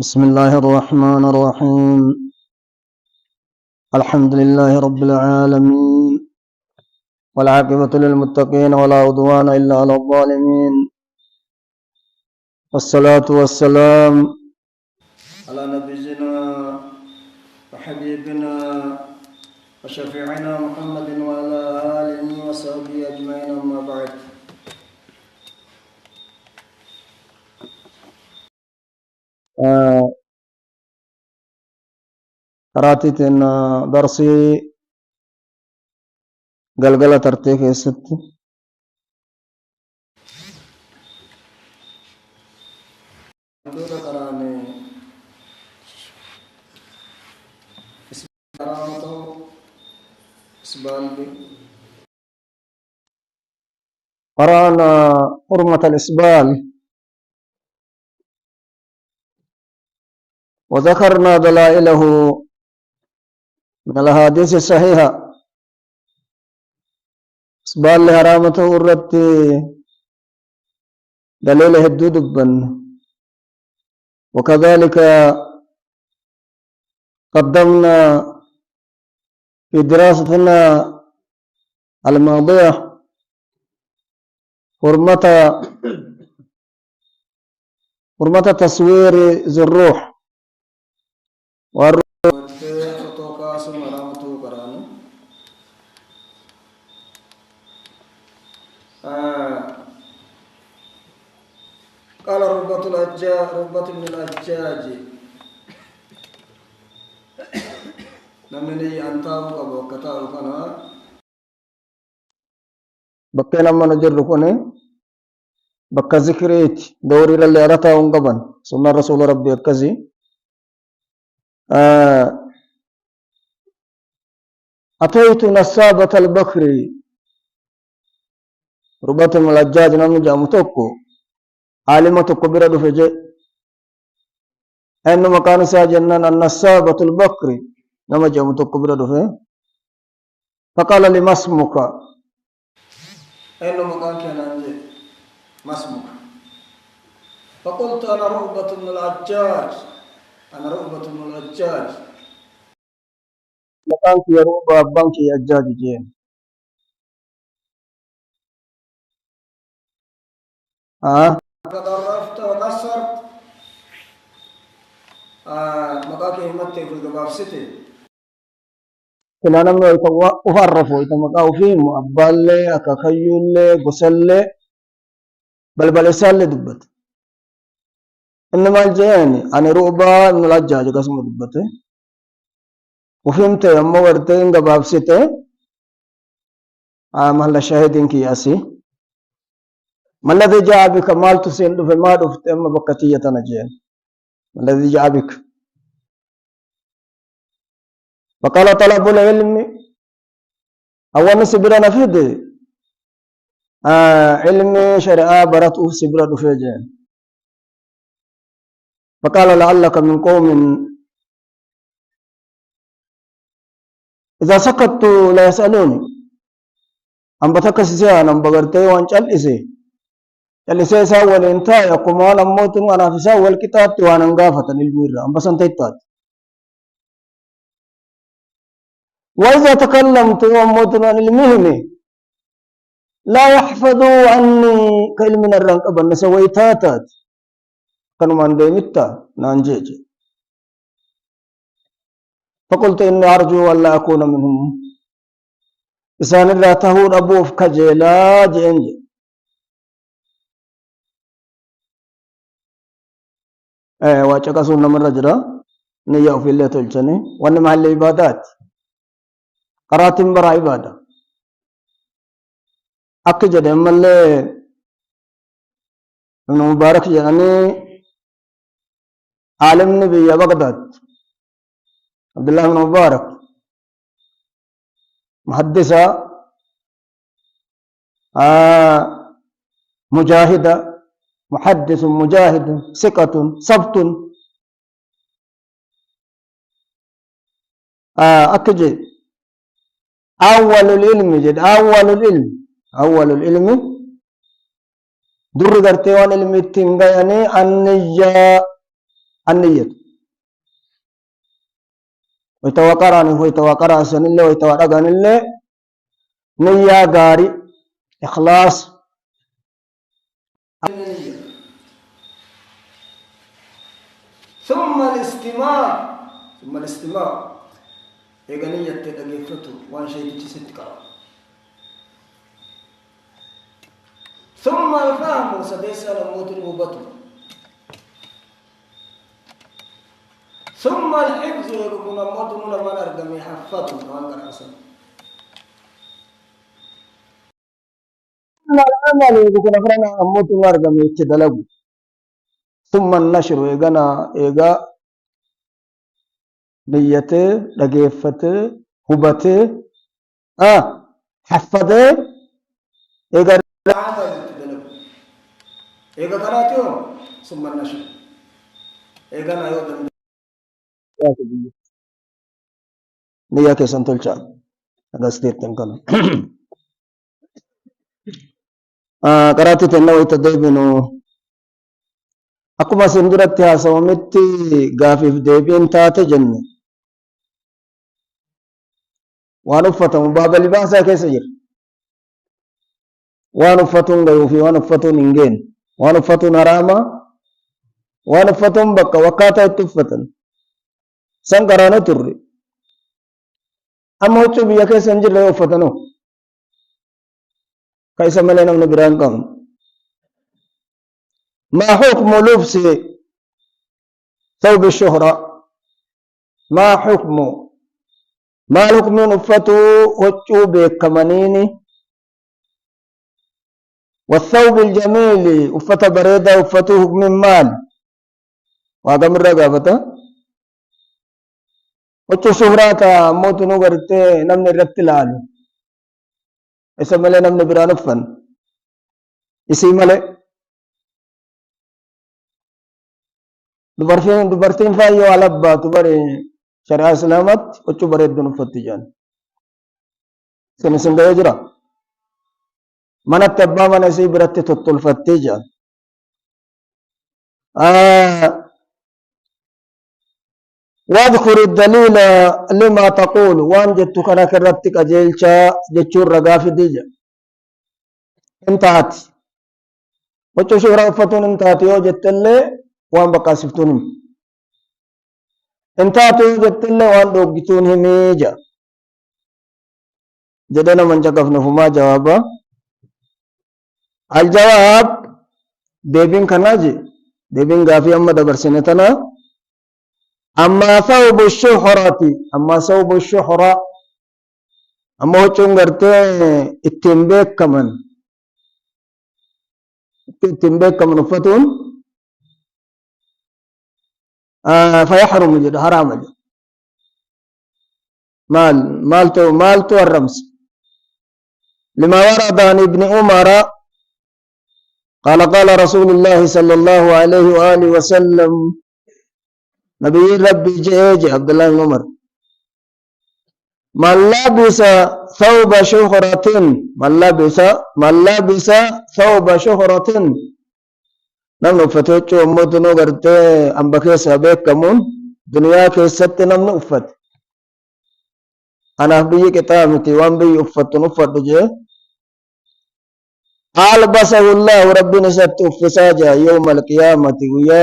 بسم الله الرحمن الرحيم. الحمد لله رب العالمين، والعاقبة للمتقين ولا عدوان إلا على الظالمين، والصلاة والسلام على نبينا وحبيبنا وشفيعنا محمد وعلى آله وصحبه أجمعين، أما بعد. قراتيتنا درسي قلقلة ترتيك يا ستي. قرأنا حرمة الإسبال، وذكرنا دلائله من الأحاديث الصحيحة. إسبال لحرامته ورت دليل هدود بن، وكذلك قدمنا في دراستنا الماضية حرمة تصوير ذي الروح قال ربة من الأجاج نمني أنتاو أبو كتاو كنا بكنا من نجر كونه بك ذكريت دوري اللي أرتا ونقبن سنة رسول ربي أكزي. أتيت نسابة البكري ربة من الأجاج نمني جامتوكو عالمة كبيرة دفجة أنه مكان ساجنان النسابة البكري نما جامتو كبيرة دفجة. فقال لي ما اسمك؟ أنه مكان كان عندي ما اسمك؟ فقلت أنا رغبة من العجاج، أنا رغبة من العجاج. مكان في رغبة بنك عجاج جين. قد عرفت وقصرت مكان همتي في الجباب سيتي. كنا نمو أفرفو يتمقاو فيهم أبالي أكاكيولي قسلي بل إسالي دبت. إنما الجياني أنا رؤبا من العجاج قسم دبته وفهمت يما ورتين قباب ستة مهلا شاهدين كياسي. ما الذي جاء بك مال تسين في ما دفت أما بكتية نجين؟ ما الذي جاء بك؟ فقال طلب العلم أول سبرنا فيدي علمي شرعا برته سبرا دفجين. فقال لعلك من قوم إذا سكت لا يسألوني أم بتكسسيان أم بغرتي وان چلسي چلسي ساول انتا يقومان أموت وانا في ساول كتاب وانا انقافة للمير أم بسنتيتات. وإذا تكلمت أموت عن المهم لا يحفظوا عني كلمة الرنق بل سويتاتات كانوا من ديمتا نانجيجي. فقلت إني أرجو أن لا أكون منهم. إسان الله تهون أبوف كجيلا جينجي. واجهك سنة من رجرة نيأو في الله تلجني وانما هل العبادات قراتم برا عبادة أكجد أما اللي ابن مبارك جاني عالم نبي بغداد عبد الله بن مبارك محدثة مجاهدة محدث مجاهد ثقة سبت أكجد أول العلم جد أول العلم در درتوان علم التنغياني النجا النية ويتوقران ويتوقران سن الله ويتوقران الله نية غاري إخلاص ثم الاستماع يغنية تدقيقته وان شيء تستكا ثم الفهم سديس الموت المبطل ثم الحفظ يكون الموت من أرقم يحفظه وانقر حسن ثم العمل يكون أفرنا الموت من أرقم يتدلقه ثم النشر إيغا نيته دقيفته هبته حفظه إيغا العمل يتدلقه إيغا قراتيو ثم النشر إيغا نايو نية كيسان تلچا هذا ستيرتن كنا قراتي تنو يتدبنو أكما سندرت يا سومتي غافي في ديبين تاتي جنة وانفتهم باب لباسا كيسجر وانفتهم غيوفي وانفتهم انجين وانفتهم هراما وانفتهم بكا وكاتا اتفتن سنقرانا تري أما هو بيا كيس أنجر له فتنو كيس ملنا من بران كم ما حكم لبس ثوب الشهرة ما حكم ما الحكم نفتو وچو بكمانيني والثوب الجميل وفت بريدة وفتو حكم مال وهذا مرة قابتا وچو شهراتا موت نغرتے نمن رت لالو ایسا ملے نمن برانفن اسی ملے دبرتين فايو على با تبري شرع سلامت وچو بريد دون فتجان سنسن يجرا من التبا من اسي برت تطل فتجان واذكر الدليل لما تقول وان جدت كنا كرتك اجيلشا جچور رغاف ديجا انتهت وچو شورا فتون انتهت يو جتله وان بقى سفتون انتهت يو جتله وان دوغتون هميجا جدنا من جقفنا فما جوابا الجواب ديبين كناجي ديبين غافي اما دبر سنتنا أما ثوب الشهرة أما ثوب الشهرة أما هو تنقرته التنبيك كمان التنبيك كمان فتون فيحرم جد حرام جد مالتو الرمز لما ورد عن ابن عمر قال قال رسول الله صلى الله عليه وآله وسلم نبي ربي جيج عبد الله بن عمر من لبس ثوب شهرة من لبس ثوب شهرة نمن فتوچو امتنو غرتي امبكي سابق كمون دنيا كيست نمن افت انا بي كتابتي وان بي افت نفت جي البسه الله ربنا ست فساجا يوم القيامة ويا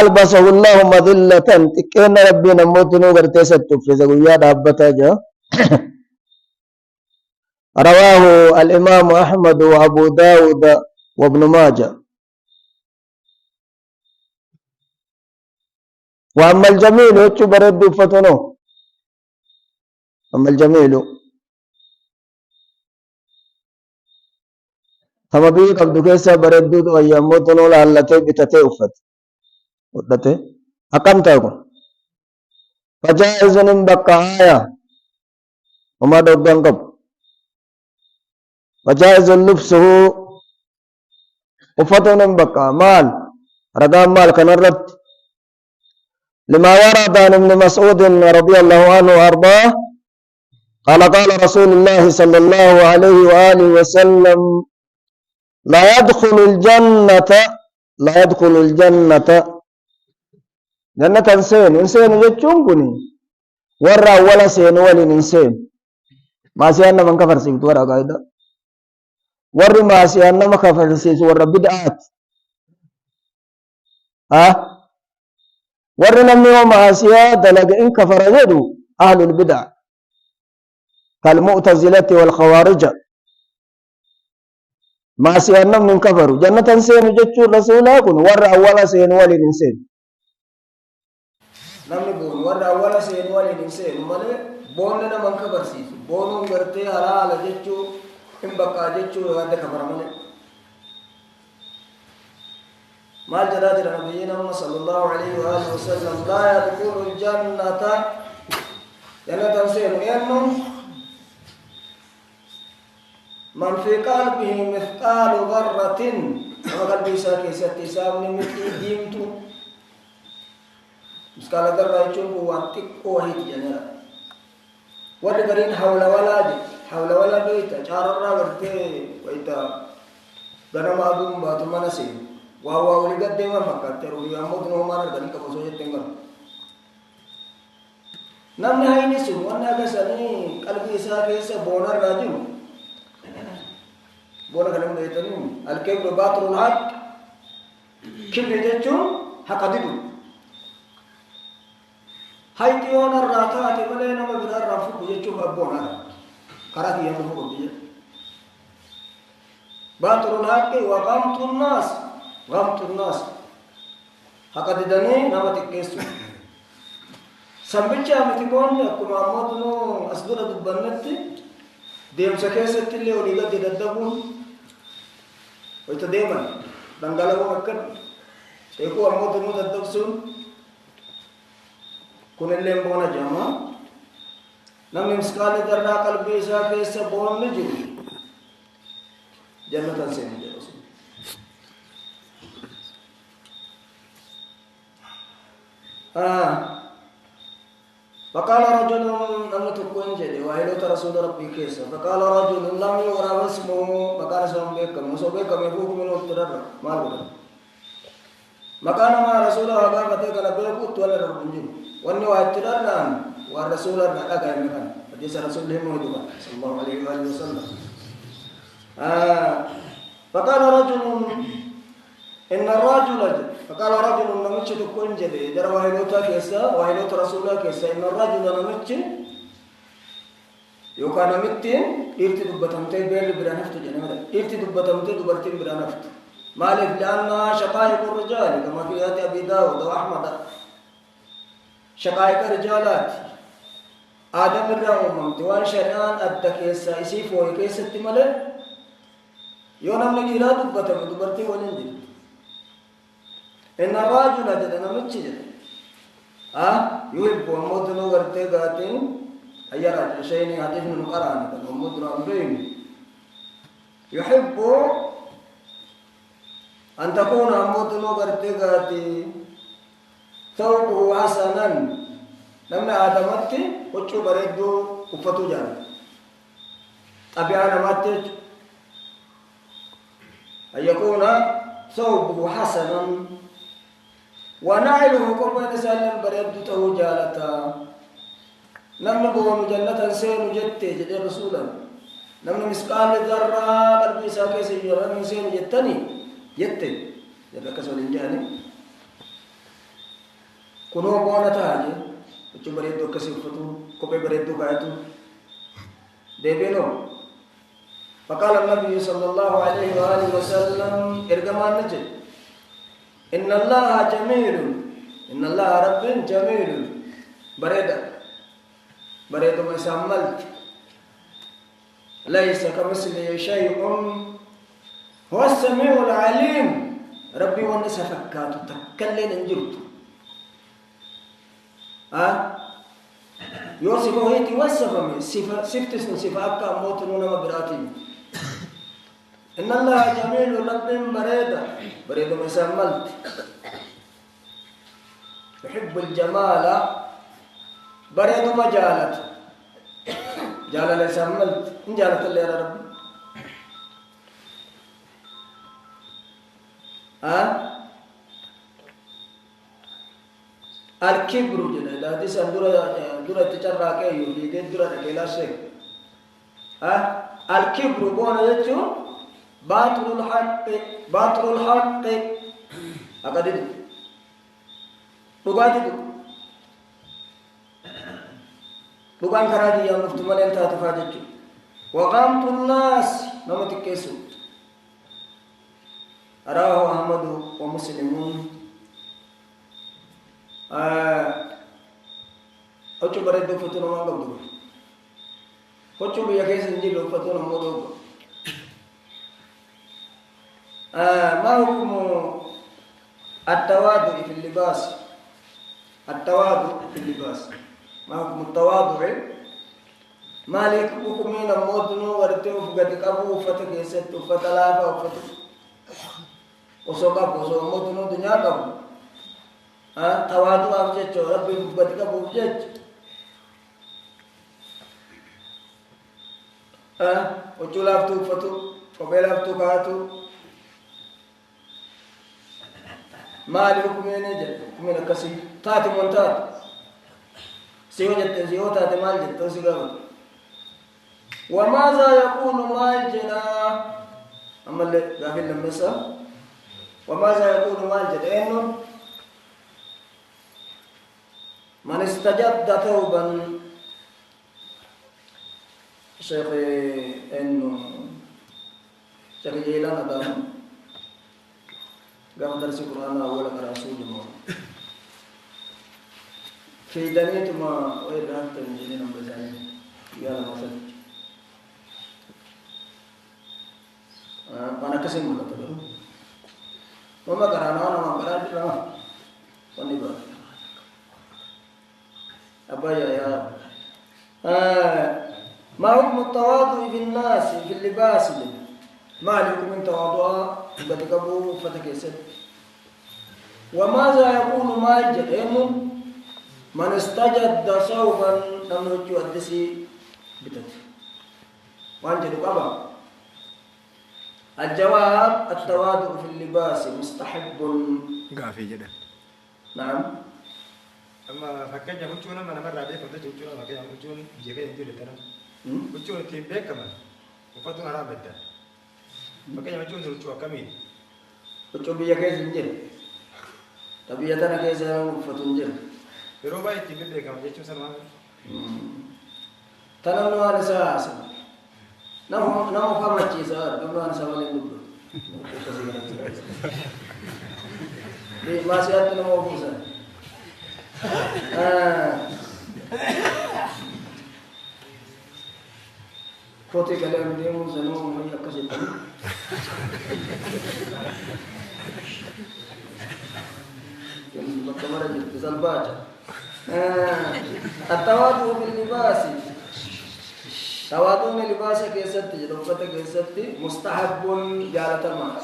البسه الله مذلة تكين ربنا موتنو غرتي ست فساجا دابتا جا رواه الإمام أحمد وأبو داود وابن ماجه. وأما الجميل هو برد فتنو أما الجميل ثم بي قبض كيسا برد ويموتنو لعلته بتته أفت ودته أقام تاكو فجائز بقى آية وما دوغان قب وجائز لبسه وفتن بقى مال رقام مال كنرت لما ورد عن ابن مسعود رضي الله عنه وارضاه قال قال رسول الله صلى الله عليه وآله وسلم لا يدخل الجنة لا يدخل الجنة جنة إنسان إنسان يجتون كني ورا ولا سين ولا إنسان ما سيانا من كفر سيبت ورا قاعدة ور ما سيانا ما كفر سيبت ورا بدعات ها ور نمي وما سيا دلق إن كفر يدو أهل البدع كالمعتزلة والخوارج ما سيانا من كفر جنة إنسان يجتون رسولا كن ورا ولا سين ولا إنسان namni boonu warra awwala seenu waliin hin seenu malee boonni naman ka barsiisu boonuun gartee halaala jechuu hin baqqaa jechuu yaadda kafara malee maal jedhaa jira nabiyyiin amma sallallahu alaihi wa alihi wasallam laa yadkhulu ljannata jannatan seenu eennu man fi qalbihi mithqaalu dharratin nama qalbii isaa keessatti isaabni mixii diimtu miskala darra jechuun kun waan xiqqoo wahiiti jenera warri gariin hawla walaa beeyta caararraa gartee wayta ganama aduun baatu mana seenu waa walii gaddeeman fakkaatte ruufi ammoo tunoomaan arganii qabasoo jetteen garu namni hayni sun wanni agasanii qalbii isaa keessa boonarraa jiru boona kan hin beeytanii alkeebru baaturul haq kibri jechuun haqa didu hayti yoon irraa taate malee nama biraa irraa fudhu jechuuf abboon karaa kiyya nu fudhu jedhe baaturul haqqi wa gamtu nnaas haqa didanii nama xiqqeessu sambicha miti boonni akkuma ammoo as dura dubbannetti deemsa keessatti illee olii gadi daddabuun wayta deeman dhangala'uun akkan eekuu ammoo tunuu daddabsuun kun illee boona jedhama namni miskaala darraa qalbii isaa keessa boonni jiru jannatan seenu jedhu فقال رجل لم تكن جدي وهلوت رسول ربي كيسا فقال رجل لم يعرف اسمه فقال سلام بكم وصبيكم يفوق من الترر ما قلت مكان ما رسول الله قال بيكوت ولا ربنجي واني واترران والرسول الله قال مكان حديث رسول الله محمد صلى الله عليه واله وسلم فقال رجل ان الرجل فقال رجل نمشي تكون جدي جرى وهلوتا كيسا وهلوت رسول الله كيسا ان الرجل نمشي يوكان متين إرتي دبتمتي بيل برانفت جنة إرتي دبتمتي دبرتين برانفت مالك لأنها شقائق الرجال كما في آيات أبي داود وأحمد شقائق الرجالات آدم الرحمن دوان شرعان أدى كيسا إسيف ويكيسا تمالي يونم نجيلا دبتم دبرتين وننجل إن الرجل جدنا متشجر يحب ومدنو ورتي قاتين أي راجل شيء حديث من القرآن ومدنو أمرين يحب أن تكون مدنو ورتي قاتين ثوبه حسنا لما آدمتي وچو بريدو وفتو جان أبيانا ماتج أن يكون ثوبه حسنا ونعله قربان سالم بريدو تهو جالتا نمنا بوانو جنة سينو جتة جدي رسولا نمنا مسقال ذرة قلبي ساكي سيجران سينو جتني جتة جدك سولين جاني كنو بوانا تاجي وچو بريدو كسي فتو كوبي بريدو كايتو ديبينو فقال النبي صلى الله عليه وآله وسلم ارغمان نجد إن الله جميل إن الله رب جميل بريدة ما سملت ليس كمثله شيء هو السميع العليم ربي وانا سفكات تكلن انجرت يوصف هيتي وصف صفة أكا موتنون مبراتي إن الله جميل رب بريدة ما سملت يحب الجمال بريدة ما جالت جالة سملت إن جالت اللي يا رب الكبر جنا لا تسأل درة تجرّا كي يفيد درة كلا شيء الكبر بونا يجوا باطل الحق أكاديد bukan karena dia muftuman yang tak terfajat. Waqamtun nas nama tikkesu. Arahu Ahmadu wa Muslimun. Ocho beredo foto nama gabdu. Ocho biya kesin jilo foto nama dogo. Ma hukumu at-tawadu fil libas? At-tawadu fil libas. ما التواضع مالك حكمين مودنو ورتو فقد كابو فتك يسد فتلافا وفتك وسوكا بوسو مودنو دنيا كابو تواضع أبجد ربي فقد كابو بجد وجلافتو فتو وبلافتو كاتو مالك حكمين جد حكمين كسي تاتي منتات سيوجد زيوتا تمال جتو سيغام وماذا يكون مال جنا أما اللي قابل لمسا وماذا يكون مال جنا من استجد توبا شيخ إنه شيخ جيلان أدام قام درس القرآن أولا كرسول الله في دنيت ما وين رحت الجنين بزاين يا مثلا أنا كسين ولا تلو وما كرانا أنا ما كراد لا ونبا أبا يا ما حكم التواضع في الناس في اللباس ما لكم من تواضع بتكبوا فتكسر وماذا يكون ما يجد من استجد صوبا نمرج ودسي بتت وانجد قبا الجواب التواضع في اللباس مستحب قافي جدا نعم أما فكان يمشون من مرة عليه فده يمشون ما كان يمشون جيكا ينزل ترى يمشون تيم بيك كمان وفتون هرام بده فكان يمشون يمشون كمين يمشون بيجي ينزل طبيعتنا كيسا فتون جل Beroba itu beda kamu jadi cuma sama. Tanam nuan sahasa. Namu kamu cisa, kamu nuan sama lembut. Di masih ada namu bisa. Foto kalian dia musa namu banyak kasih. Kamera jadi kesal baca. التواضع باللباس تواضع باللباس كيست جدوفة كيست مستحب جالة الماء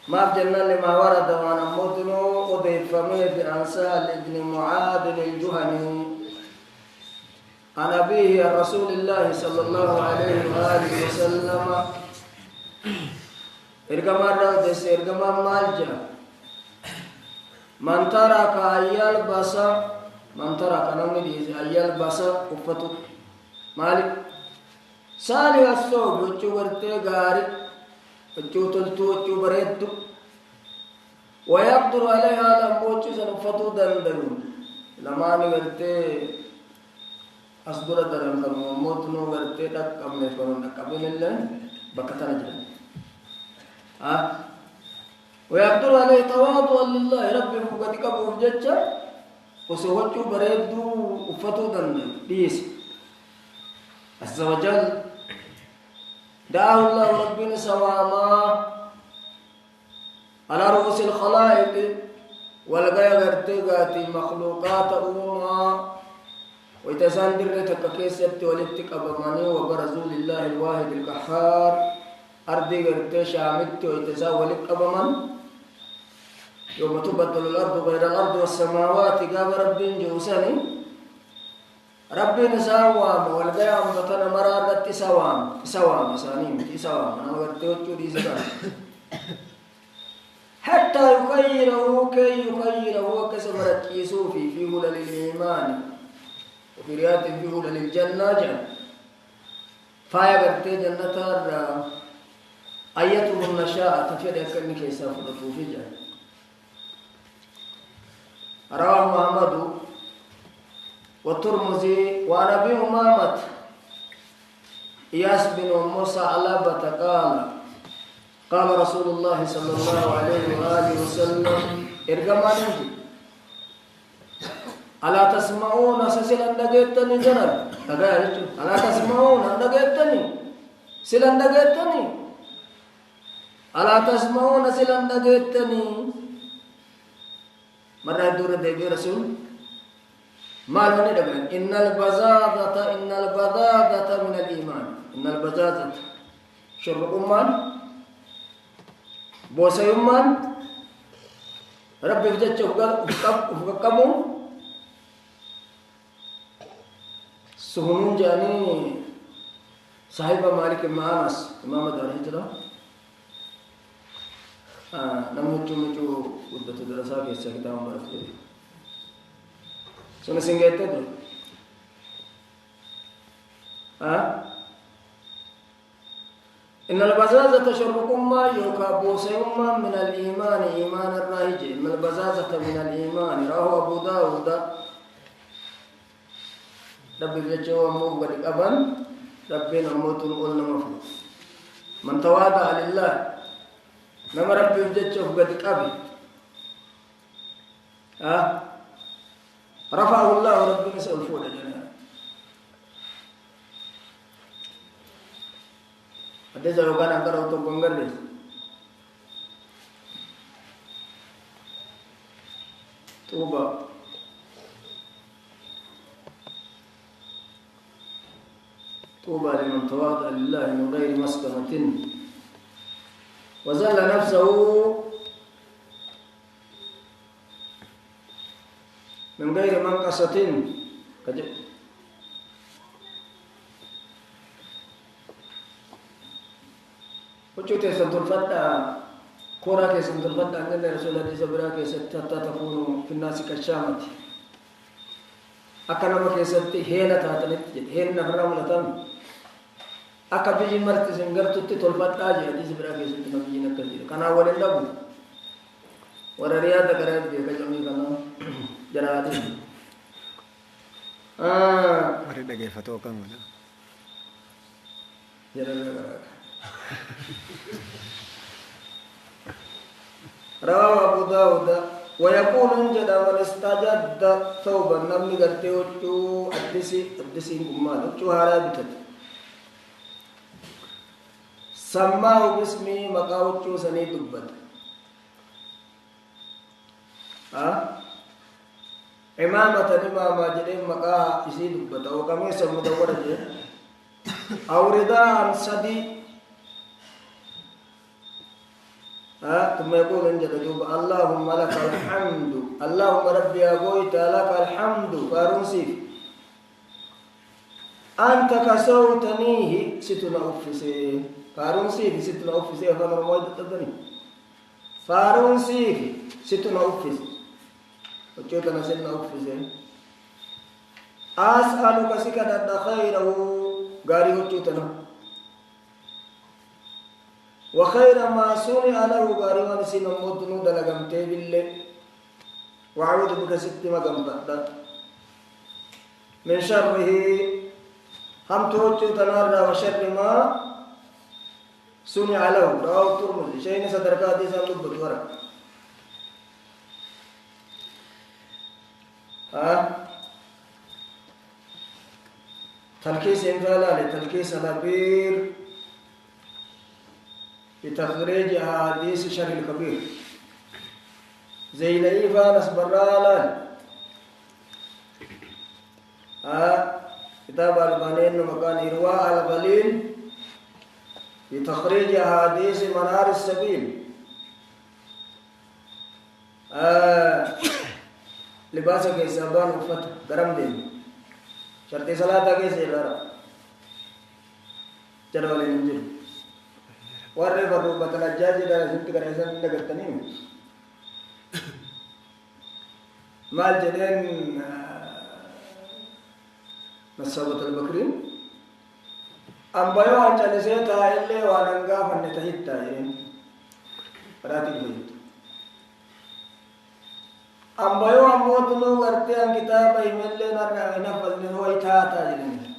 ما بجنة لما ورد وانا مدنو أضيف في أنسال ابن معاذ الجهني عن أبيه رسول الله صلى الله عليه وآله وسلم إرقما رودس إرقما مالجا من ترك أيال بسا من ترك نمدي أيال بسا أفتو مالك سالي الصوب وچو ورته غاري وچو تلتو وچو بريدو ويقدر عليها لمبوچو سنفتو دندن لما نغرته أصدر درم كم موتنو غرته تك كم نفرون نكابين الله بكتنا جل ويقدر عليه تواضعا لله ربي فقد كبر ججا وسوچو بريدو وفتو دندن ديس عز وجل دعاه الله ربنا سواما على رؤوس الخلائق والغاية غرتغاتي مخلوقات أمما ويتساندر تككيست ولتك أبماني وبرزول الله الواحد القهار أرضي غرتي شامت ويتساولك أبمان يوم تبدل الأرض غير الأرض والسماوات قام ربي جوساني ربي نساوام والقيام بطن مرادة سوام سانيم سوام أنا قلت وجو دي زبان حتى ليخيره كي يخيره كسب ركيسو في هلل الإيمان وفي رياض في هلل الجنة جنة فايا برتي جنة أيته النشاء تفيد أكنك يسافر في جنة رواه محمد والترمذي وعن أبي أمامة إياس بن موسى علبة قال رسول الله صلى الله عليه وآله وسلم إرجماني ألا تسمعون سلسلة نجتني جنر ألا تسمعون نجتني سلسلة نجتني ألا تسمعون سلسلة نجتني مرة يدور دبي رسول ما لوني دبي إن البزازة من الإيمان إن البزازة شرب أمان بوسا يمان ربي فجأة وفقكمون سهمون جاني صاحب مالك المعانس إمام دار الهجرة نموتو مجو ودة درسا كيسا كتاب مرفق سنة سنجيت تدر إن البزازة شربكم ما يوكا بوسيما من الإيمان إيمان الراهج إن البزازة من الإيمان رواه أبو داود ربي بجوا موغد أبن ربنا موت قلنا مفروض من تواضع لله نما ربي بجوا قد أبي رفعه الله ربنا سألفون جنة ada jawaban antara untuk mengerti. طوبى لمن تواضع لله من غير مسكنة وذل نفسه من غير منقصة وجوتي سنتول فتا كورا كي سنتول فتا أن رسول الله صبرا كي حتى تكون في الناس كالشامة أكنا ما كي سنتي هينا تاتنت هين نفرام لتن أكبي مرت سنجر تطي تول فتا جي صبرا كي سنتي نبي نكذي كنا ولن لبو وررياض كرات بيك جميع كنا جرادي ورد كيف توكم جرادي رواه أبو داود ويقول إن من استجد ثوبا نمني قرتي وجو أدسي كمال وجو هارابتت سماه باسمي مقا وجو سني دبت إمامة إمامة جدين مقا إسي دبت أو كميسا مدورة جي أو رداء صدي ثم يقول إن جدوب اللهم لك الحمد اللهم ربي أبويت لك الحمد فارنسيف أنت كسوتنيه ستنا أفسي فارنسيف ستنا أفسي فمن مويد تدني فارنسيف ستنا أفسي وجوتنا ستنا أفسي أسألك سكة خيره غاري وجوتنا وخير ما صنع له غاري سين مدنو دلغمتي بالله وأعوذ بك ست مغمبت من شره هم توجه تنار وشر ما صنع له رواه الترمذي شيء صدر حديث عن لب ورا تلكيس انفعال تلكيس الأبير بتخريج أحاديث شر الكبير زي لئيفا نسبرالا كتاب البانين مكان إرواء الغليل بتخريج أحاديث منار السبيل لباسك إسابان وفتح درم دين شرط صلاة كيسي لارا جلوال الانجل warre barru batala jaji dara sinti gara san daga tanim ما الجنين نصابة البكرين أم بيو أن جلسيتا إلي واننقا فنتهيتا يعني راتب بيت أم بيو أموتنو ورتيان كتابة يملي نفذ هو إتاتا جنين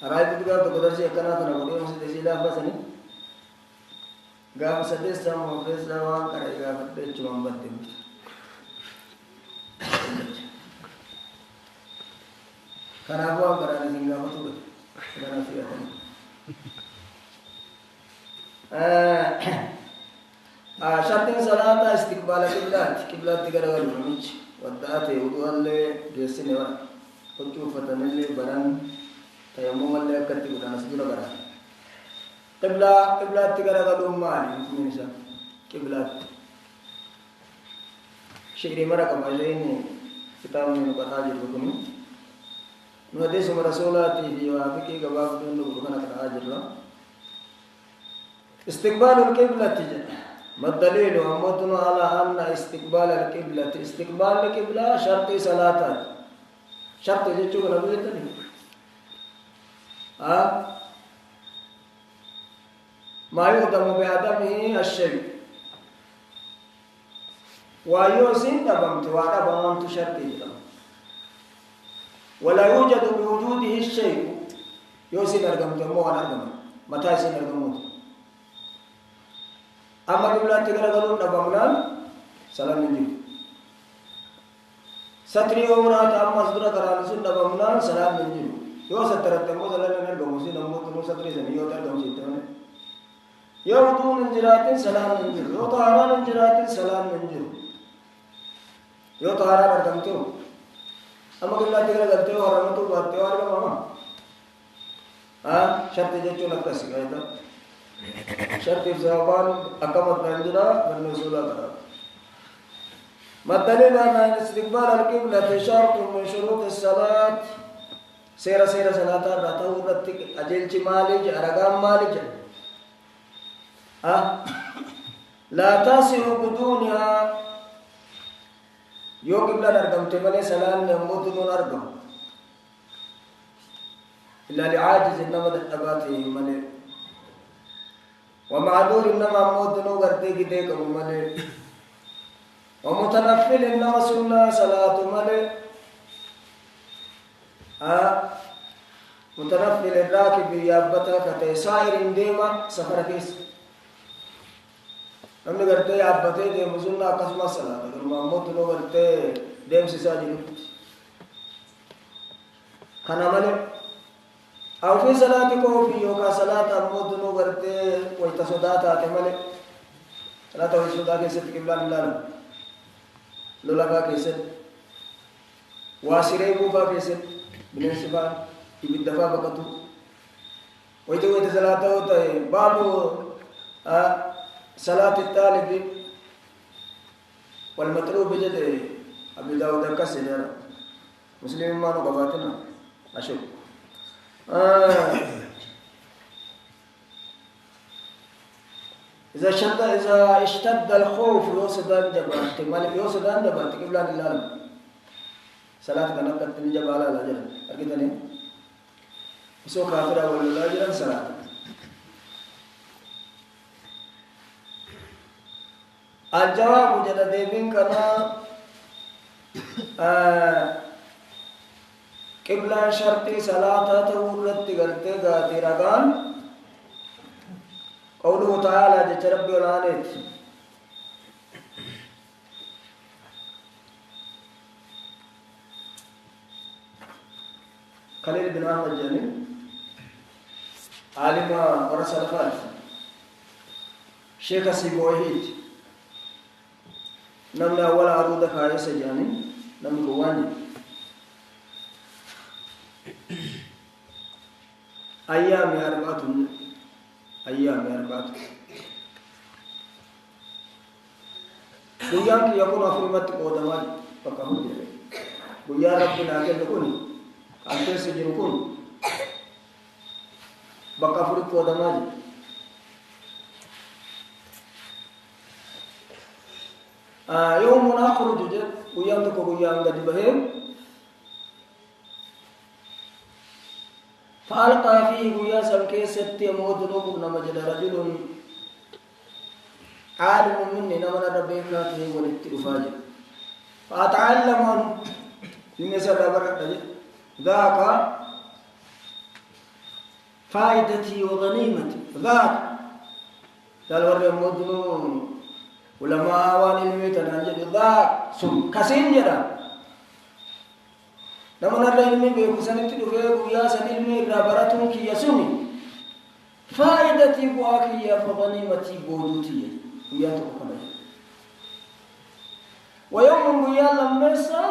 أرايد تقول تقدر شيء كنا تنقول يوم سدسي لا بسني قام سدس سام وفرس لوان كره قام بدي cuma بدي كنا هو كنا نسينا بتوه كنا نسيا شرط صلاة استقبال قبلة تقرأ المج ودعته وضوء اللي جسني ورا كنت فتنلي بران تيمم اللي كتب كنا سجل برا قبلة تقرأ قدوم مالي من سا قبلة شيري مرا كما جيني كتاب من قرآن جربكم نوديس مرسولاتي في وافقي قباب دون بكنا قرآن جرب استقبال القبلة ما الدليل ومتنا على أن استقبال القبلة شرط صلاة شرط يجوك نبي الدليل ما يقدم بعدمه الشيء ويوزن دبمت وعدبمت شرطي ولا يوجد بوجوده الشيء يوزن أرقمت مو أرقم متى يسن أرقمت أما قبلة تقرأ قلون دبمنا سلام نجيب ستري عمرات أما صدرة قرآن سن دبمنا سلام نجيب يو سترت مو سلام نجيب مسي نمو تنو ستري سن يو ترقم سيطان يو دون انجرات سلام نجيب يو طهاران انجرات سلام نجيب يو طهاران أرقمتو أما قبلة تقرأ قلتو ورمتو باتو أرقم شرط جيتو نكتسي قايدا شرط الزوابان أقامت ننجرا بالنزولة ترى مثلا أن استقبال القبلة شرط من شروط الصلاة سيرة صلاة راتو رتك أجل مالج أرقام مالج لا تصل بدونها يو قبلة نرقم تمني سلام نموت دون أرقم إلا لعاجز إنما دقباته ملي ومعذور إنما مودنو غرتي كده كم ملي ومتنفل إنما سنة صلاة ملي متنفل الراكب يابتا كتي سائر ديما سفر كيس نمني غرتي يابتا ديما سنة قسم صلاة كما مودنو غرتي ديم سيساجي خنا ملي أو في صلاتك وفي يوكا صلاة أمودنو برتي ويتصداتا كمالي صلاة ويتصدا كيست كبلان الله لولاكا كيست واسري بوفا كيست بلين سفان يبدفا بكتو ويتو صلاة وطي بابو صلاة الطالب والمطلوب جد أبي داود كسر مسلم ما نقباتنا أشوف إذا اشتد الخوف يوسدان جبات مالك يوسدان جبات قبلان الله صلاة كانت تنجب على الأجر أكيدني سو كافر ولا الأجر صلاة الجواب جل ديبين كنا قبلة شرطي صلاة تورت غرتي غاتي رغان قوله تعالى جل ربي العالمين خليل بن أحمد جميل عالم ورسل خالف شيخ سيبوهيد نمنا أول عروض خايس جاني نم قواني أيام أربعة بيان كي يكون أفرمت قدمان فكمل بيان ربنا كن كوني أنت سجنكون بكفر قدمان يوم نخرج جد ويام تكو ويام قد بهم فألقى فيه وياسا كيست يموت نقم نمجد رجل عالم مني نمنا ربك ذاته وللتلفاجر فأتعلم من سر ذاك فائدتي وغنيمتي ذاك قال ورّي مدنون علماء والعلمي تناجد ذاك سم كسين جرا نمنا العلمي بيكسنت دفيق وياسا علمي رابرتون كي يسمي فائدتي واكية فغنيمتي بولوتي وياتو كنا ويوم بيان لمسا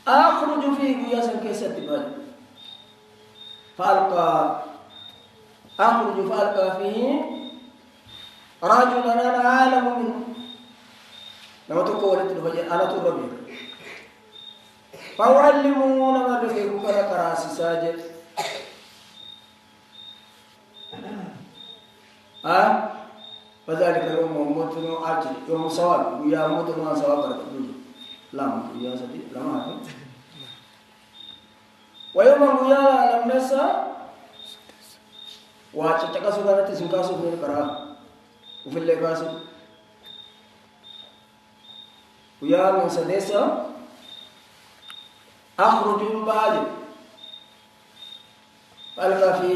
أخرج فيه بياسا كيسة بالي أخرج فألقى فيه رجلا أنا عالم منه لما تقول أنا تربي فأعلمون من رفيق كنا كراسي ساجد فذلك يوم موتن أجل يوم سوال ويا موتن ما سوال برد لا يا سيدي لا ما ويوم ويا لم نسى واتشتكا سوغانا تسنكاسو في القرا وفي الليكاسو ويا من سديسا أخرج من بعد ألقى في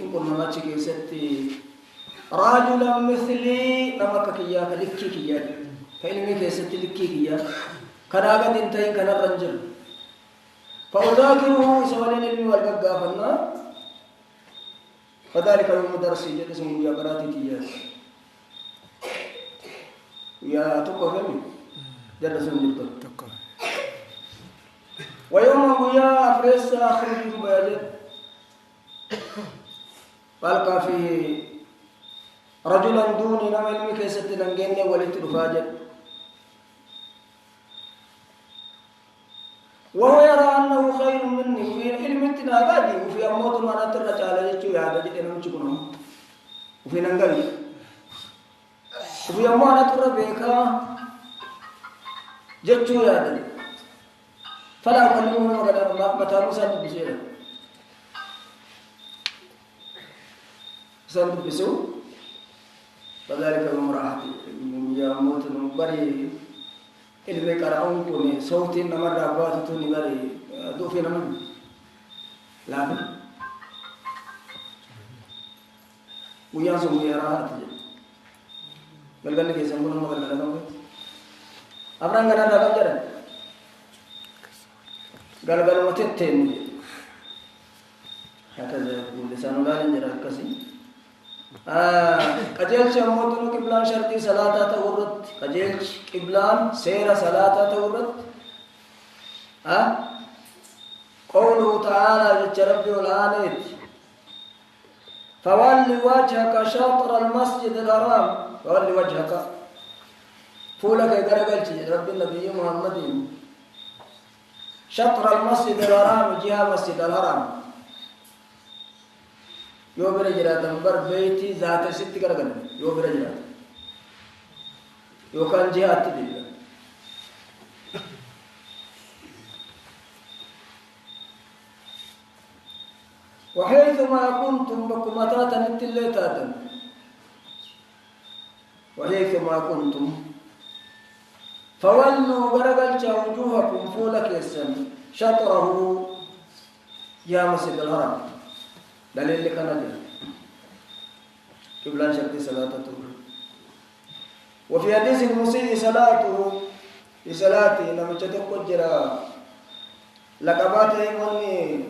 إن كنا ما تشكي ستي رجلا مثلي نمك كيا كلكي كيا كلمة كيست لكي كيا كناغا دينتين كنا رنجل فأذاكره سوالين علمي والبقى فنا فذلك يوم درسي جد سمو يا براتي تيا يا تقوى فمي جد سمو تقوى ويوم يا أفريس أخرج بيجد فألقى فيه رجلا دوني نما علمي كيست ننجيني ولت رفاجر وهو يرى أنه خير مني وفي علم التناغادي وفي أموت ما نترى على يجو يا هذا جئنا نمشكنا وفي ننجلي وفي أموت نترى بيكا جتشو يا هذا فلا أكلمه متى مساند بسيرا مساند بسو فذلك المراحة يا موت بري إلبي كراون كوني صوتي نمر رابط توني بري دو في نمر لابد ويا سو ويا راحت بل كن كيسان كون ما كن لكم أبران كنا لكم جرا قال متتين هكذا يقول لسان قال جرا كسي قجلش موتنو قبلان شرطي صلاة تورط قجلش قبلان سير صلاة تورط قوله تعالى للجرب والآنيت فولي وجهك شطر المسجد الحرام فولي وجهك فولك يقرقلش رب النبي محمد شطر المسجد الحرام جهة مسجد الحرام يو برجرات بر بيتي ذات ست كرغن يو برجرات يو كان جهات دي وحيثما كنتم بكمتاتا نتليتاتا وحيثما كنتم فولوا برغلچا وجوهكم فولك يسن شطره يا مسجد الحرام دليل كان دل قبلان شرط صلاته وفي حديث المسيء صلاته في صلاته لما تتقجر لقبات يمني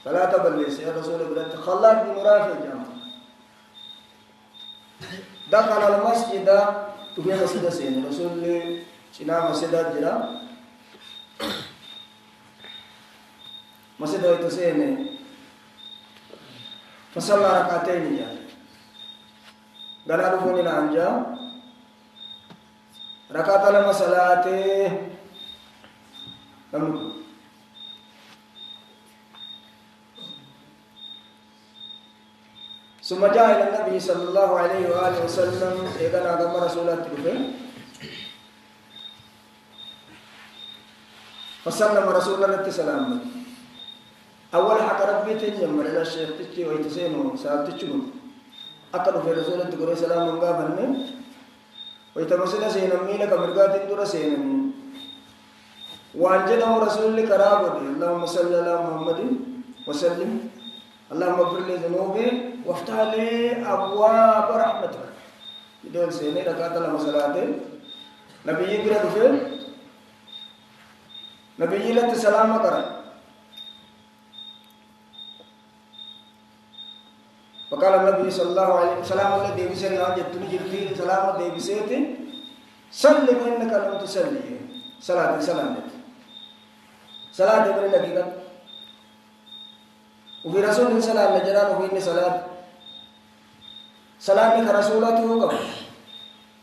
فلا تبلس يا رسول الله خلاد بن رافع جامع دخل المسجد وفي مسجد سين رسول الله سنا مسجد جرا مسجد يتسين فصلى ركعتين جاء قال أعرفوني لأنجا ركعت لما صلاته ثم جاء إلى النبي صلى الله عليه وآله وسلم إذن أقام رسول الله فسلم رسول الله سلام أول حق ربي تنجم إلى الشيخ تجي ويتسينه سأل تجمل أكد في رسول الله تقول سلام من قابلنا ويتمسل سينا ميلك مرقات دور سينا وأنجده رسول الله كرابه اللهم صل على محمد وسلم اللهم اغفر لي ذنوبي وافتح لي أبواب رحمتك يدول سينا ركعت لما صلاته نبي يقرأ دفل نبي يلت سلام قرأ فقال النبي صلى الله عليه وسلم سلام الذي بسرنا جدني جبتي سلام الذي بسيتي سلم إنك لم تسلي صلاة سلامت صلاة من الحقيقة وفي رسول الله صلى الله عليه وسلم وفي إن صلاة كرسولته قبل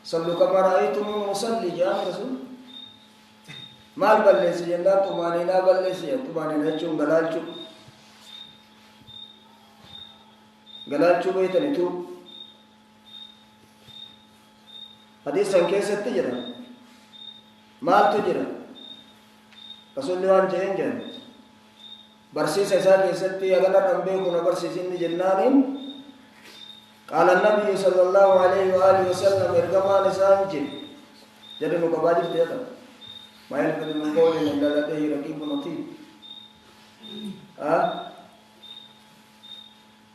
صلوا كما رأيتم مصلي جاء رسول مال بلسي جنات تمانينا بلسي تمانينا چون غلال چو بيتني تو حديث سنكيسة تجرى مال تجرى رسول الله جين جن برسيس إساء كيستي أغنى رمبه كنا برسيسين جنان قال النبي صلى الله عليه وآله وسلم إرقما نسان جن جرنو كباجر تيتا ما يلفظ من قول إلا لديه رقيب نطيب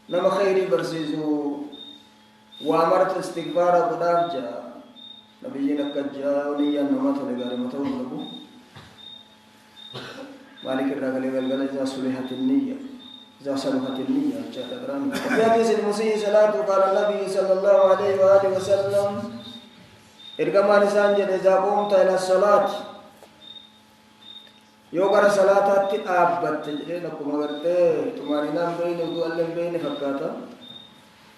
نما خيري برسيزو وامرت استغفار قدام جاء نبينا كجا وليا نمات لغاري متون لبو مالك الرجل قال إذا صلحت النية إذا صلحت النية جاء تقران في حديث المسيء صلاة قال النبي صلى الله عليه وآله وسلم إرقما نسان جد إذا قمت إلى الصلاة يوغر صلاة تأبت لكم أغرتي تماري نام بين ودوء بين فكاتا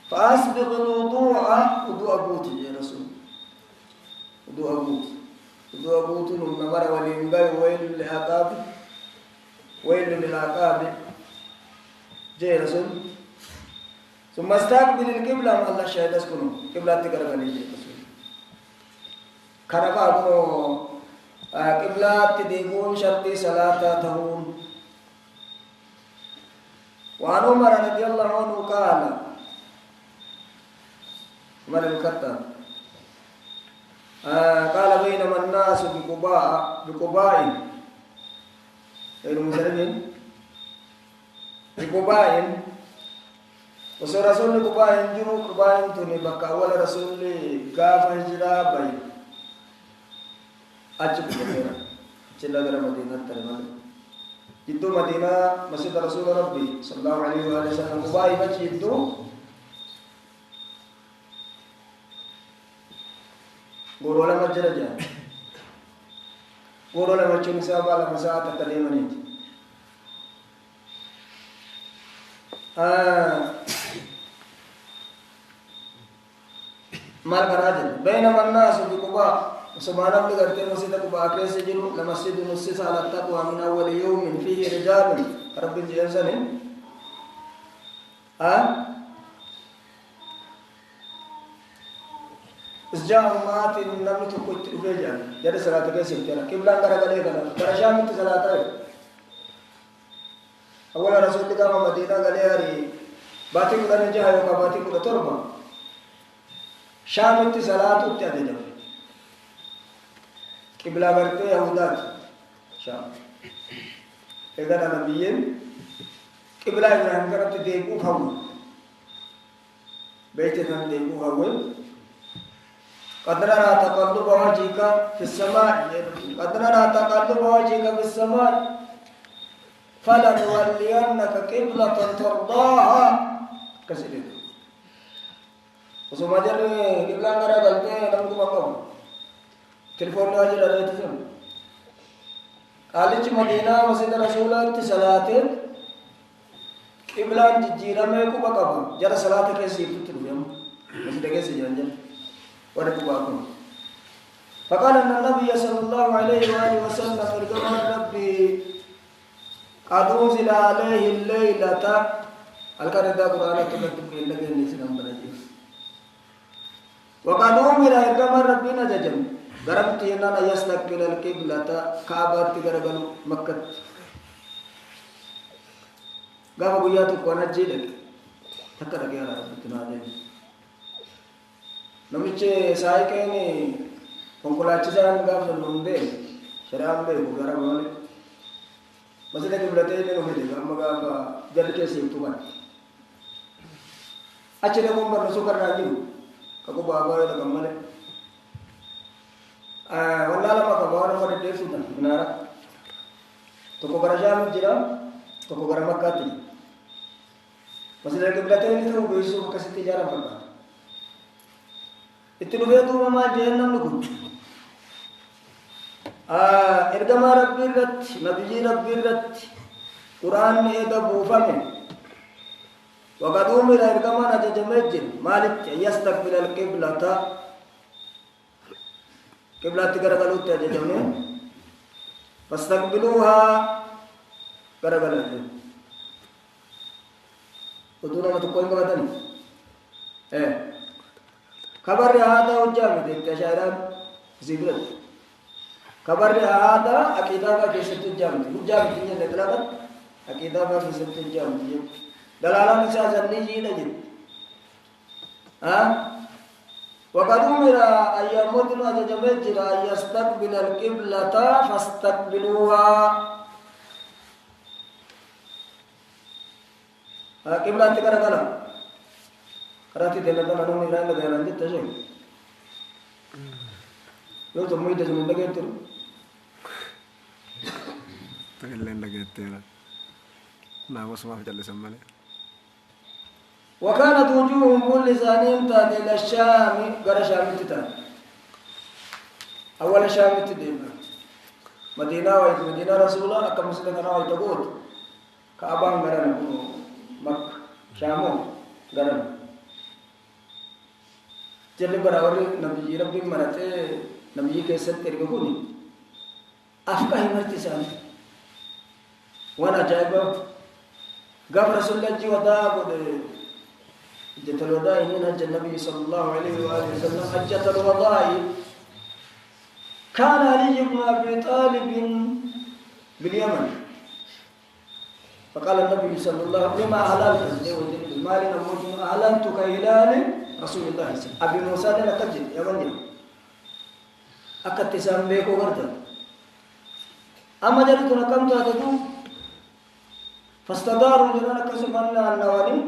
فأسبق الوضوء وضوء أبوتي يا رسول وضوء أبوتي نمر ولينبال ويل للعقاب ويل للعقاب جاء رسول ثم استقبل القبلة ما الله شاهد اسكنوا قبلة تقرأني جاء رسول كرفا أبنو قبلات تديقون شرطي صلاة تهون وعن عمر رضي الله عنه قال عمر الكتاب قال بينما الناس بقباء غير مسلمين بقباء وصل رسول قباء جنو قباء توني بقى أول رسول قاف هجرا بي أجب كثيرا جل غير مدينة ترمان جدو مدينة مسجد رسول ربي صلى الله عليه وآله وسلم قبائي بچ جدو غورولا مجر جان غورولا مجر نسابة لمساعة تقليمانيت مال براجل بينما الناس بقباء سبحانه لغرتي مسجد قباء كيس جنو لمسجد نسس على التقوى من أول يوم فيه رجال رب الجنسان إسجاء أمات النبي تقول تفجع جد صلاة كيس كنا كبلان كرا كلي كنا كرشام انت صلاة أول رسول الله كما مدينة كلي هري باتي كنا نجاه يوكا باتي كنا تربا شام انت صلاة تتعدد قبلة بركة يهودات شام إذا نبيين قبلة إبراهيم كرت ديكو هم بيتنا ديكو هم قد نرى تقلب وجهك في السماء قد نرى تقلب وجهك في السماء فلنولينك قبلة ترضاها كسيدي وسما جر قبلة نرى بلته نمكو مكو تلفون ناجر عليه تسمع قالج مدينة مسجد رسول الله صلاة قبلة جيرا ميكو بكابا جرى صلاة كيسي تتريم مسجد كيسي جانجل ورقباكم فقال أن النبي صلى الله عليه وآله وسلم ارجما ربي قد أنزل عليه الليلة الكرد قرآن تكتب الذي نسلم برجيف وقد أمر ارجما ربي نجم قربت ينانا يستقبل القبلة كعبة تقرقل مكة قام قياتك ونجيلك تكرك يا رب تنادين نمشي سايكيني konkolaachisaa gaaf sun bee shari'aan beeku gara malee masjida qiblatee ni dhufete amma gaafa jarri keessa hin tuman achi deemuun barnu sukarraa jiru kakuu baabaa yoo dhaqan malee wallaa lama qabaa nama deddeebsuudhaan minaara tokko gara shaamit jira tokko gara makkaatti jira masjida qiblatee ni ta'u beeksisuuf akkasitti ijaaran fakkaata itti dhufee duuba maal jeen namni kun ergamaa rabbii irratti nabiyyi rabbii irratti quraanni eega buufame waqad umira ergamaan ajajamee jira maalitti yastaqbil alqiblata qiblaatti garagaluutti ajajame fastaqbiluuhaa garagalan oduu nama tokko hin qabatan kabarri haadaa hojjaa miti itti ashaaraan isii biratti kabarri haadaa aqiidaa keessatti hojjaa miti jenne dalagan aqiidaa keessatti hojjaa miti dalaalaan isaa zanniyyiidha jedhe وقد أمر أن يموتن أججمت أن يستقبل القبلة فاستقبلوها قبلة تكرر Karate telah-telah nong nilai negara lanjut saja. Yo temui dah semua lagi tu. Lain lagi tu lah. Nama semua jalan sama ni. وكانت وجوههم كل زانين تاد إلى الشام غير شام تتا. أول شام تدينا. مدينة مدينة رسول الله أكمل مسجد كنا ويتقول. كأبان غيرنا مك شامو غيرنا. جل برابر نبي ربي مرته نبي كيسة تريكو كوني أفكا همرتي سان وانا جايبه قام رسول الله جودا بود حجة الوداع هنا النبي صلى الله عليه وآله وسلم حجة الوداع كان علي بن أبي طالب باليمن فقال النبي صلى الله عليه وسلم لما أهللت المال نموت أهللت كهلال رسول الله صلى الله عليه وسلم أبي موسى لنا تجد يا بني أكدت سامبيكو وردا أما جريتنا كم تهددوا فاستداروا لنا كسبنا النواني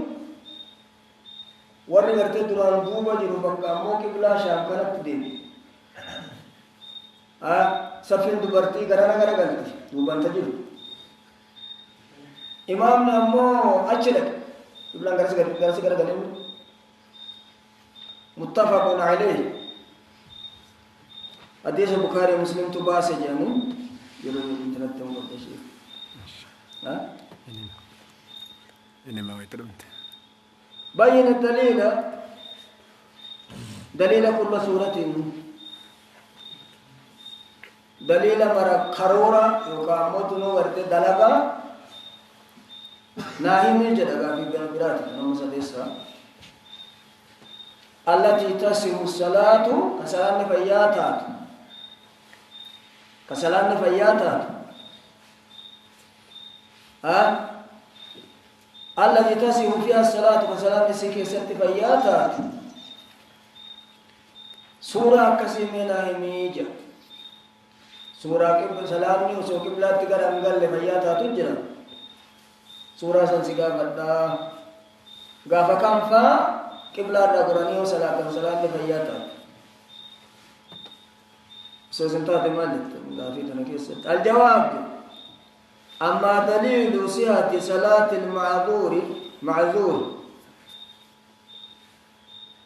warri gartee duraan duuba jiru bakka ammoo qiblaa shaam kanatti deemi saffiin dubartii garana gara galti duubanta jiru imaamni ammoo achi dhaqe qiblaan garasi gara galin muttafaqun alayhi hadiisa bukaari muslimtu baase jedhamu yeroo intarnetti ammoo qodhashee ini mau itu dong. بين الدليل دليل كل سورة دليل مرا خرورا يقامت نورت دلبا ناهي من جدغا في برات نمسدسا التي تسم الصلاة كسلان فياتات الذي تسم فيها الصلاة وسلام سيكي ست فياتات سورة كسيمنا هميجا سورة كيف سلامني وسو قبلات تقر أنقل لفياتات تجرى سورة سنسيقا فدا غافا كام فا قبلات رقراني وسلام وسلام لفياتات سوزنتات مالت غافي تنكيست الجواب أما دليل صحة صلاة المعذور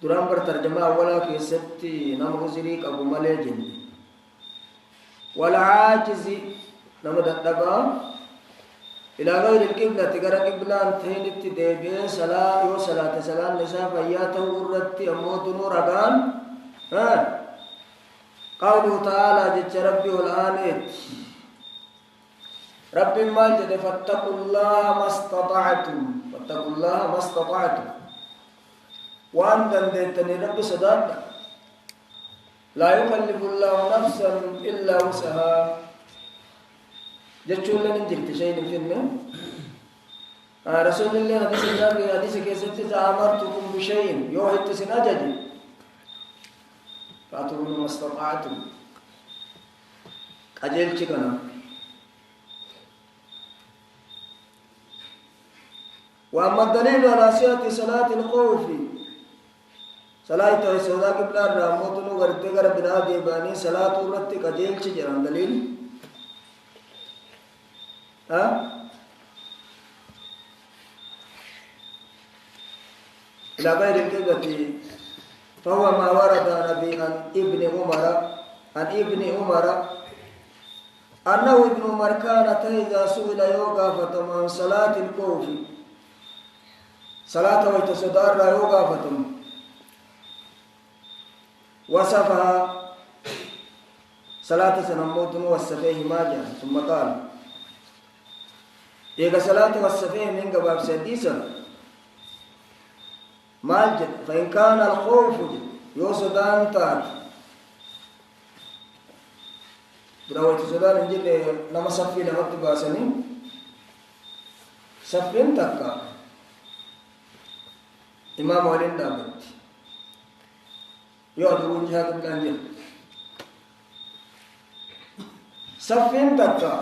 درام برترجمة أولا في ستي نمغزريك أبو مليجن والعاجز نمددقا إلى غير القبلة تقرأ قبلة انتهين ابتدابي صلاة وصلاة صلاة نساء فياته ورد أموت نورغان قوله تعالى جج ربي والآنيت رب المجد فاتقوا الله ما استطعتم وأن دندتني رب صدقنا لا يكلف الله نفسا إلا وسعها جتشون لن انجلت شيء في النوم رسول الله حديث النبي حديث كيست أمرتكم بشيء يوحي تسناجج فأتوا منه ما استطعتم أجل شكنا وأما الدليل على صحة صلاة الخوف صلاة السوداء قبل الراموت نغرت غرب بنادي باني صلاة ورت أجل شجرا دليل إلى غير القبلة فهو ما ورد عن ابن عمر أنه ابن عمر كان إذا سئل يوغا فتم صلاة الخوف صلاة ويتصدر يوغا فتم وصفها صلاة سنموت وصفيه ما جاء ثم قال إذا صلاة وصفيه من قباب سديسا مالجد فإن كان الخوف يوسدان تات دراوة سودان انجل لما صفي لما تباسني صفين تكا إمام ولين دابت يعدون جهاد الانجل صفين تكا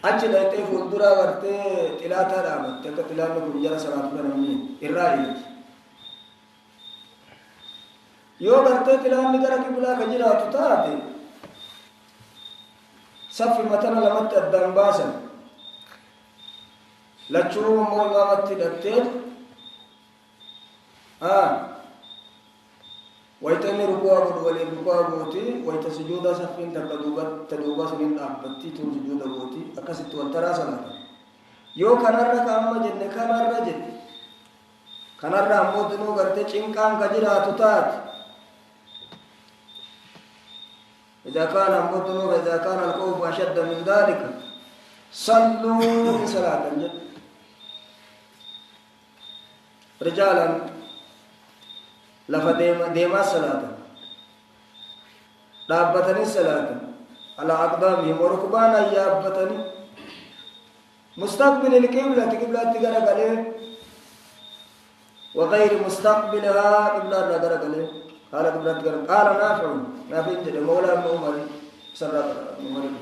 أجل أتي فندرا ورتي تلاتا دابت تلك تلاتا كنجرة صلاة بنامين إرائي yoo gartee tilaanni gara qiblaa ka jiraatu taate saffi matana lamatti addaan baasan lachuu immoo imaamatti hidhattee wayita inni ruku'aa godhu waliin ruku'aa gooti wayita sujuudaa saffiin takka duuba suniin dhaabbattii tun sujuuda gooti akkasitti wal taraa salaata yoo kanarra qaama jenne kanarra jenne kanarra ammoo dunuu gartee cinqaan ka jiraatu taate إذا كان الذنوب إذا كان الخوف أشد من ذلك صلوا صلاة الجد رجالا لفديما ديما صلاة دابتني صلاة على أقدامهم وركبانا يابتني مستقبل القبلة قبلة تقرأ عليه وغير مستقبلها قبلة تقرأ عليه قال قال نافع جل مولى ابن عمر صلى الله عليه وسلم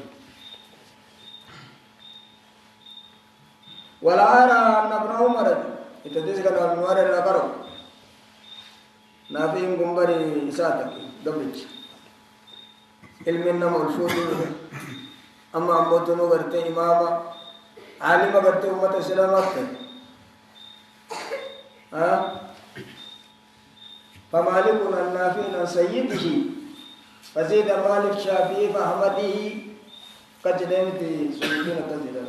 ولا أرى أن ابن عمر يتدرس كلام ابن عمر لا كرو نافع قنبري إساتك دبلج علم النمو الفوت أما أمبوتنو قرتي إماما عالم قرتي أمة السلامات فمالك النافع عن سيده فزيد مالك شافعي فأحمده قد نمت سنين كثيرا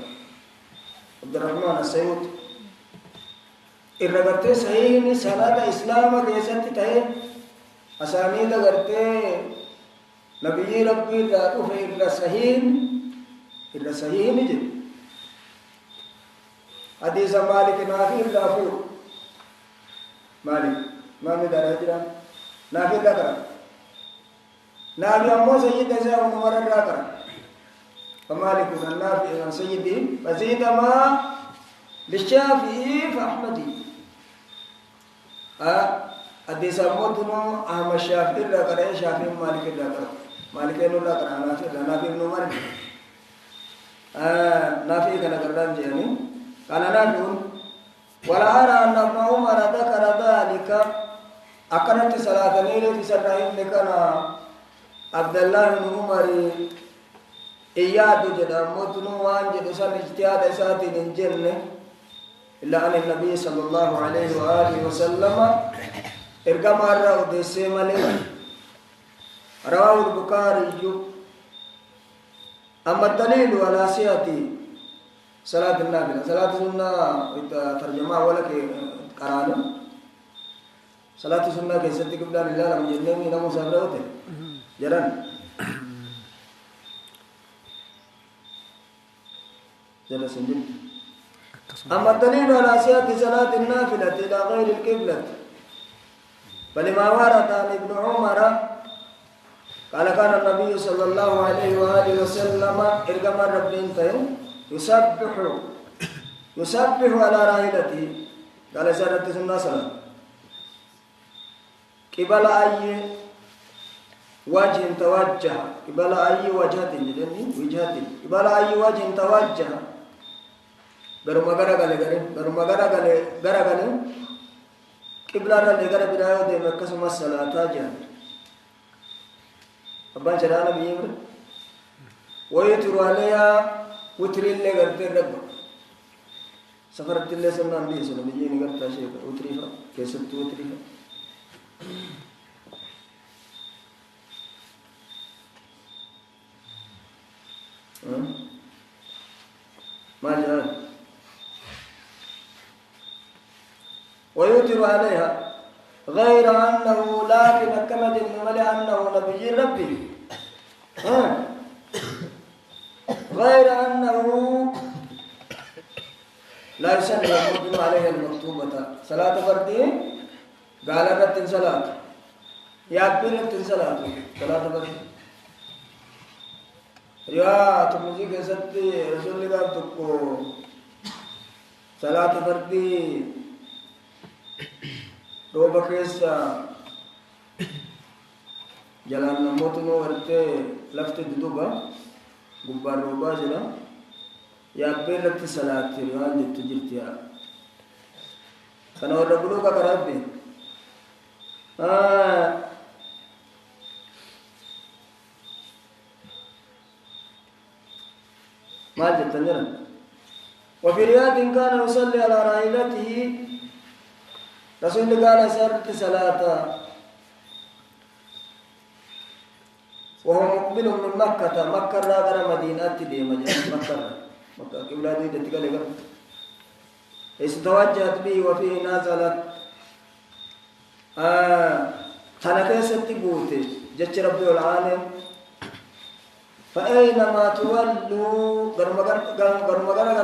عبد الرحمن السيد الرغرتي صحيح سند اسلام كيست تهي اسانيد غرتي نبي ربي ذاتو في الصحيح نجد حديث مالك نافع دافو مالك ما مدار هجرا نافع ذكر نافع أمو سيد نساء ونمر الراكر فمالك النافع عن سيدي فزيد ما للشافعي فأحمدي حديث أمودنا أحمد الشافعي الراكر شافعي مالك الراكر مالك الراكر نافع بن عمر نافع كان كردان جاني قال نافع ولا أرى أن ابن عمر ذكر ذلك أكنت صلاة الليل تسرعين لكنا عبد الله بن عمر إياد جدا متنو وان جدا سن اجتهاد ساتي من جنة إلا أن النبي صلى الله عليه وآله وسلم إرقام الرأو ديسي ملك رواه البخاري أما الدليل على سياتي صلاة النافلة صلاة السنة ترجمة ولا قرآن صلاة السنة كيف قبل الله لم يجنني نمو سابره جران جرى سنجل أما الدليل على سياق صلاة النافلة إلى غير القبلة فلما ورد عن ابن عمر قال كان النبي صلى الله عليه وآله وسلم إرقم ربين تيم يسبح على راحلته قال سنة سنة صلاة قبل أي وجه توجه قبل أي وجهة قبل أي وجه توجه برما غرغل قبلة لغر بداية دي مكسم الصلاة جاء أبان شرانا بيمر ويتر عليها وتر اللي غرت الرب سفرت اللي سنة عندي سنة بيجيني غرت شيء وتريفا كيست وتريفا ما جاء ويوتر عليها غير أنه لكن كما جنمل أنه نبي ربي غير أنه لا يصلي المؤمن عليه المكتوبة صلاة فردي قال رت صلاة يابي رت صلاة فردي يا تمجي كسبتي رسول الله تكو صلاة فردي روبا كيسا jalan namotno warte lafte duduba gubbar roba jira ya belat salati riwan ditjirtiya kana wala bulu ka karabbe ما جتنجر وفي رياض كان يصلي على راحلته رسول قال سرت صلاة وهو مقبل من مكة راغر مدينة دي مكة أولادي تتقال لك استوجهت به وفيه نازلت تنكست بوتي جتش ربي العالم فأينما تولوا غرمغر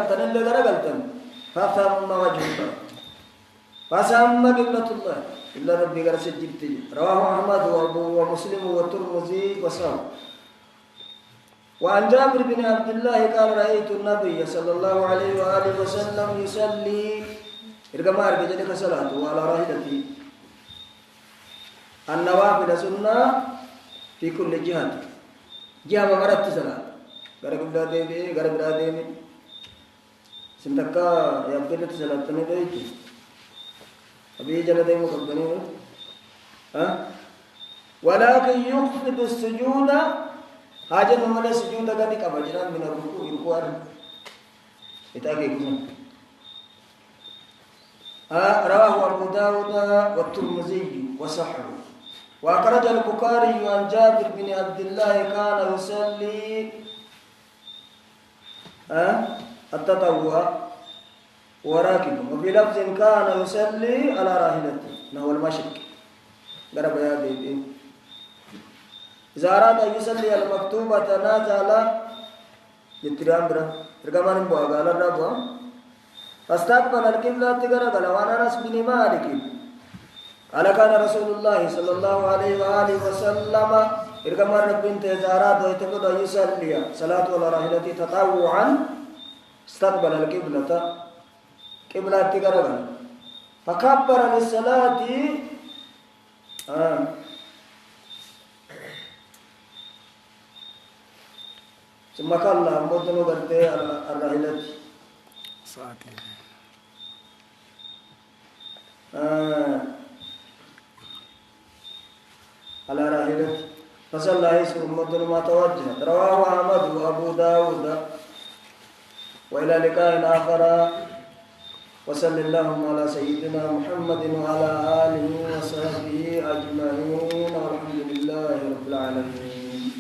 تنل غرغلتن فثم وجه الله فثم قبلة الله إلا ربي غير سجلت رواه أحمد ومسلم والترمذي وصححه وعن جابر بن عبد الله قال رأيت النبي صلى الله عليه وآله وسلم يصلي إرجمار بجدك صلاته على راحلته النوافل سنة في كل جهة جهة مرت صلاة غرق بلا ديبي غرق بلا ديبي سنتكا يبدلت صلاة تنبيتي أبي جل ديمو قبني ولكن يخفض السجود حاجة من السجود قد كبجنا من الركوع الكوار يتاكيكم رواه أبو داود والترمذي وصححه وأخرج البخاري عن جابر بن عبد الله كان يصلي التطوع وراكب وفي لفظ كان يصلي على راحلته نحو المشرق قرب يا بيبي إذا أراد أن يصلي المكتوبة نازل يتريم برا ركمان بوا قال الرب فاستقبل القبلة تقرأ وأنا أنس بن مالك قال كان رسول الله صلى الله عليه وآله وسلم ركمان رب إذا أراد أن يصلي صلاة على راحلته تطوعا استقبل القبلة قبلة تقرأ فكبر للصلاة ثم قال مدن برتي الراحلة ساعتين على راحلة فصلى يسر مدن ما توجه رواه أحمد وأبو داود وإلى لقاء آخر وصل اللهم على سيدنا محمد وعلى آله وصحبه أجمعين والحمد لله رب العالمين.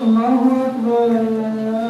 الله أكبر.